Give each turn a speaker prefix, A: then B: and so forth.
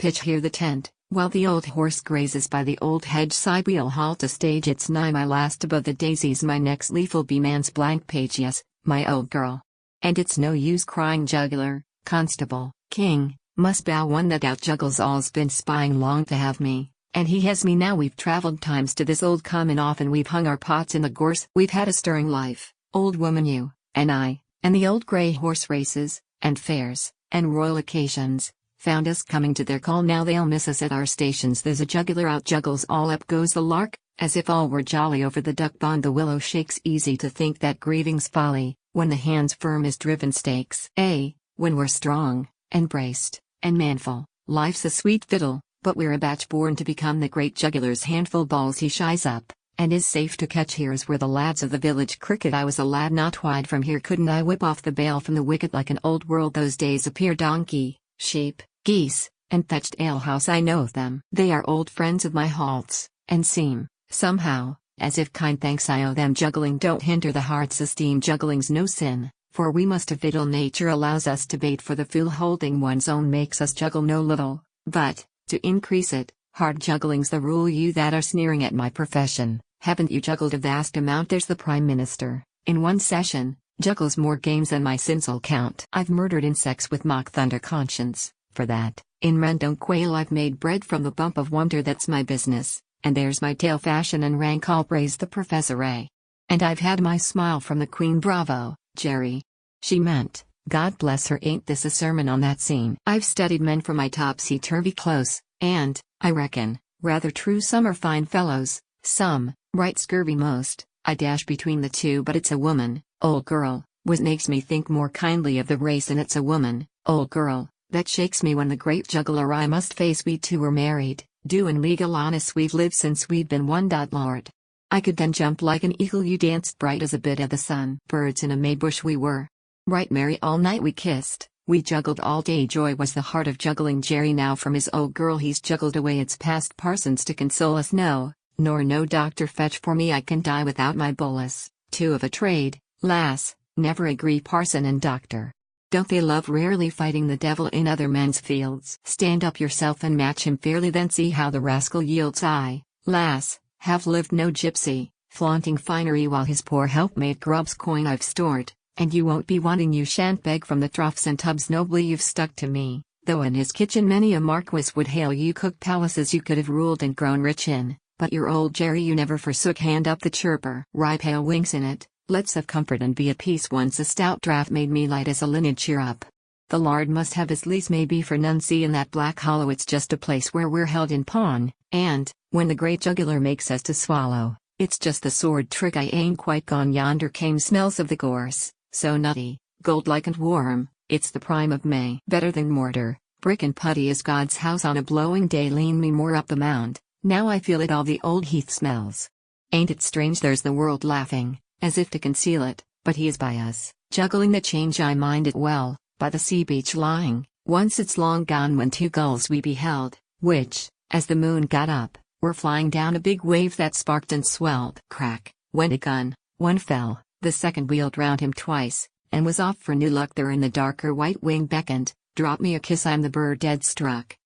A: Pitch here the tent, while the old horse grazes by the old hedge side. We'll halt a stage, it's nigh my last above the daisies. My next leaf'll be man's blank page, yes, my old girl. And it's no use crying, juggler, constable, king, must bow one that out juggles all's been spying long to have me, and he has me now. We've traveled times to this old common often, we've hung our pots in the gorse. We've had a stirring life, old woman you, and I, and the old grey horse races, and fairs, and royal occasions, found us coming to their call. Now they'll miss us at our stations. There's a juggler out juggles all, up goes the lark, as if all were jolly over the duck pond. The willow shakes, easy to think that grieving's folly, when the hand's firm is driven stakes. When we're strong, and braced, and manful, life's a sweet fiddle, but we're a batch born to become the great jugglers. Handful balls he shies up, and is safe to catch. Here's where the lads of the village cricket. I was a lad not wide from here, couldn't I whip off the bail from the wicket like an old world? Those days appear donkey, sheep, geese, and thatched alehouse. I know of them. They are old friends of my halts, and seem, somehow, as if kind thanks I owe them. Juggling don't hinder the heart's esteem. Juggling's no sin, for we must have fiddle. Nature allows us to bait for the fool. Holding one's own makes us juggle no little, but, to increase it, hard juggling's the rule. You that are sneering at my profession, haven't you juggled a vast amount? There's the Prime Minister, in one session, juggles more games than my sins'll count. I've murdered insects with mock thunder conscience, for that, in men don't quail. I've made bread from the bump of wonder, that's my business, and there's my tale. Fashion and rank all praise the Professor A. And I've had my smile from the Queen. Bravo, Jerry. She meant, God bless her. Ain't this a sermon on that scene? I've studied men for my topsy-turvy close, and, I reckon, rather true. Some are fine fellows, some, right scurvy most. I dash between the two, but it's a woman, old girl, what makes me think more kindly of the race. And it's a woman, old girl, that shakes me when the great juggler I must face. We two were married, due and legal honest. We've lived since we'd been one. Lord, I could then jump like an eagle. You danced bright as a bit of the sun. Birds in a maybush we were. Right merry all night we kissed, we juggled all day. Joy was the heart of juggling. Jerry now from his old girl he's juggled away. It's past parsons to console us. No, nor no doctor fetch for me. I can die without my bolus. Two of a trade, lass, never agree. Parson and doctor, don't they love rarely fighting the devil in other men's fields? Stand up yourself and match him fairly, then see how the rascal yields. I, lass, have lived no gypsy, flaunting finery while his poor helpmate grubs coin I've stored. And you won't be wanting, you shan't beg from the troughs and tubs. Nobly you've stuck to me, though in his kitchen many a marquis would hail you. Cooked palaces you could have ruled and grown rich in, but your old Jerry you never forsook. Hand up the chirper. Rye pale winks in it, let's have comfort and be at peace. Once a stout draught made me light as a linnet. Cheer up. The Lord must have his lease, maybe, for none. See in that black hollow, it's just a place where we're held in pawn, and, when the great juggler makes us to swallow, it's just the sword trick. I ain't quite gone. Yonder came smells of the gorse, so nutty, gold-like and warm, it's the prime of May. Better than mortar, brick and putty is God's house on a blowing day. Lean me more up the mound, now I feel it all the old heath smells. Ain't it strange there's the world laughing, as if to conceal it, but he is by us, juggling the change. I mind it well, by the sea beach lying, once it's long gone, when two gulls we beheld, which, as the moon got up, were flying down a big wave that sparked and swelled. Crack, went a gun, one fell. The second wheeled round him twice, and was off for new luck. There in the darker white wing beckoned, drop me a kiss, I'm the bird dead struck.